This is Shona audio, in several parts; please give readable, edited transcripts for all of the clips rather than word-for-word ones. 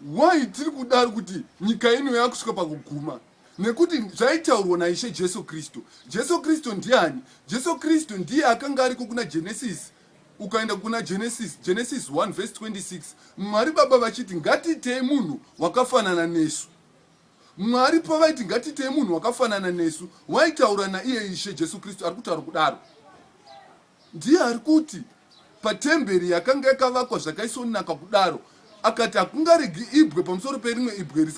why tiri kudaro kuti nyika ino yakusvika pakuguma? Nekuti zvaitaurwa naishe Jesu Kristu. Jesu Kristu ndiani? Jesu Kristu ndiye akanga ariko kuna Genesis. Ukaenda kuna Genesis 1 verse 26, Mwari Baba vachiti ngatitei munhu wakafanana nesu. Mwari pavaiti ngatitei munhu wakafanana nesu, waitaura naiye ishe Jesu Kristu ari kutaura kudaro. Ndiye ari kuti patemberi yakanga yakavakwa zvakaisonaka kudaro, akati hakungaregi ibwe pamusoro perimwe ibwe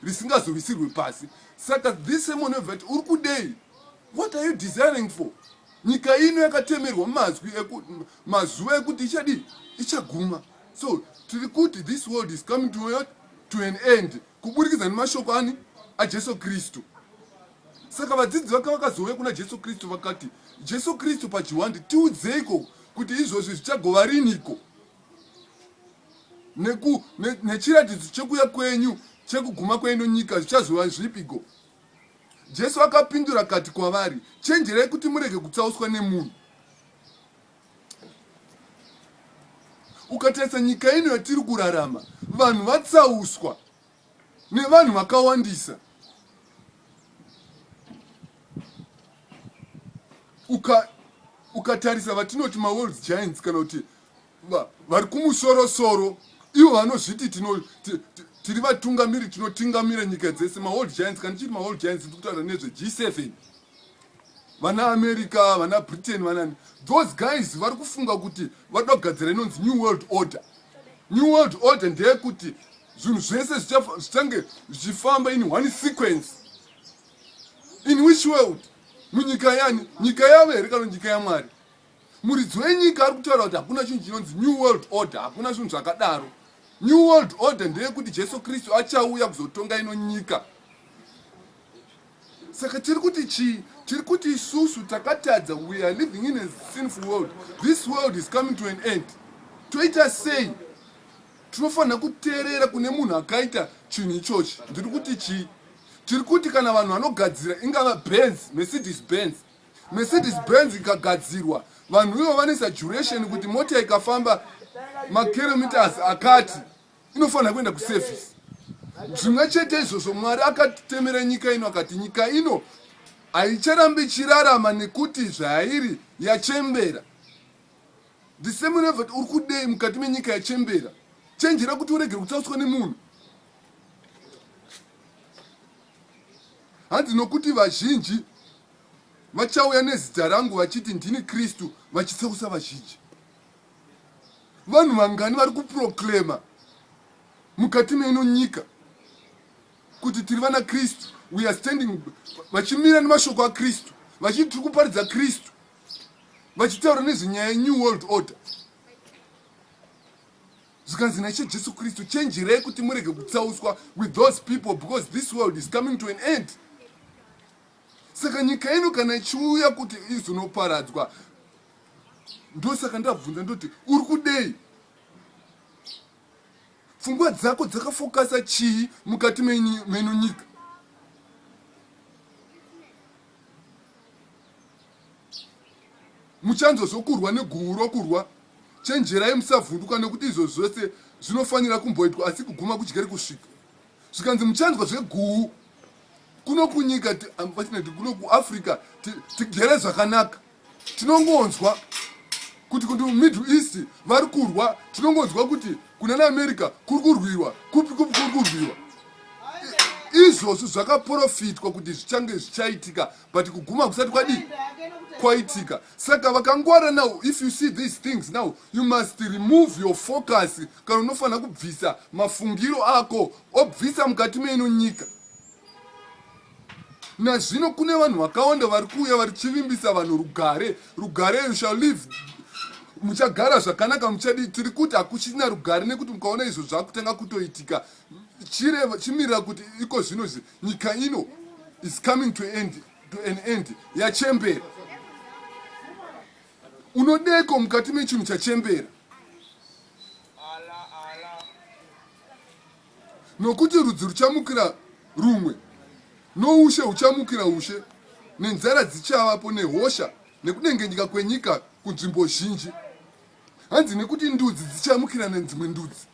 risingazovisirwe pasi. Saka this same one that uri kudei, what are you desiring for? Nyika ino yakatemerwa mazuva ekuti ichaguma. So tiri kuti this world is coming to an end kuburikidza nemashoko ani aJesu Kristu. Saka vadzidzi vakazouya kuna Jesu Kristu vakati, Jesu Kristu pachiwandi tiudzeiko kuti izvozvi zvichagova riniko, nechiratidzo chekuya kwenyu chekuguma kwenyu nyika zvichazova zvipiko? Jesu akapindura akati kwavari, chenjerai kuti murege kutsauswa nemunhu. Ukatarisa nyika ino yatiri kurarama, vanhu vatsauswa nevanhu vakawandisa. Ukatarisa vatinoti maworld giants kana kuti vari kumusoro-soro, ivo vanozviti tiri vatungamiri tinotungamira nyika dzese, maworld giants. Kana chiri maworld giants ndikutaura nezve G7, vana America, vana Britain, vanani. Those guys vari kufunga kuti vada kugadzira inonzi new world order. New world order ndeyekuti zvinhu zvese zvichange zvichifamba in one sequence. In which world? Munyika yani? Nyika yavo here kana nyika yaMwari? Muridzi wenyika ari kutaura kuti hakuna chinhu chinonzi new world order, hakuna zvinhu zvakadaro. New world order ndeyekuti Jesu Kristu achauya kuzotonga ino nyika. Saka tiri kuti chii? Tiri kuti isusu takatadza, we are living in a sinful world. This world is coming to an end. Toita sei? Tinofanira kuteerera kune munhu akaita chinhu ichochi. Ndiri kuti chii? Tiri kuti kana vanhu vanogadzira ingava Benz, Mercedes Benz ikagadzirwa, vanhu ivo vanoisa duration kuti mota ikafamba makilometers akati inofanira kuenda kuservice. Zvimwe chete izvozvo Mwari akatemera nyika ino akati nyika ino haicharambi chirarama nekuti zvairi yachembera. The same way that uri kudei mukati menyika yachembera, chenjera kuti urege kutsauswa nemunhu. Hanzi nokuti vazhinji vachauya nezita rangu vachiti ndini Kristu vachitsausa vazhinji. Vanhu vangani vari kuproclaima mukati meino nyika kuti tiri vana Kristu, we are standing, vachimira nemashoko aKristu, vachiti tiri kuparidza Kristu, vachitaura nezvenyaya yenew world order. Zvikanzi naIshe Jesu Kristu, chenjerei kuti murege kutsauswa with those people, because this world is coming to an end. Saka nyika ino kana ichiuya kuti izonoparadzwa, ndosaka ndabvunza ndoti uri kudei? Pfungwa dzako dzakafokasa chii mukati meno nyika? Muchanzo zokurwa neguhu rokurwa, chenjerai musavhunduka nekuti izvo zvose zvinofanira kumboitwa asi kuguma kuchigere kusvika. Zvikanzi muchanzwa zveguhu kuno kunyika vatinati kuno kuAfrica tigere zvakanaka, tinongonzwa kuti kuti Middle East vari kurwa, tinongonzwa kuti kuna America kuri kurwiwa, kupi kuri kurwiwa. Izvozvo zvakaprofitwa kuti zvichange zvichaitika, but kuguma kusati kwaitika. Saka vakangwara now, if you see these things now, you must remove your focus. Kana unofanira kubvisa mafungiro ako, obvisa mukati meino nyika. Nazvino kune vanhu vakawanda vari kuuya varichivimbisa vanhu rugare. You shall live, muchagara zvakanaka, muchadi. Tiri kuti hakuchina rugare nekuti mukaona izvo zvakutanga kutoitika. Chimirira kuti iko zvino nyika ino is coming to an end yachembera. Unodeko mukati mechinhu chachembera? Nokuti rudzi ruchamukira rumwe, noushe huchamukira ushe, nenzara dzichavapo, nehosha nekudengenyeka kwenyika kunzvimbo zhinji. Hanzi nekuti ndudzi dzichamukira nedzimwe ndudzi.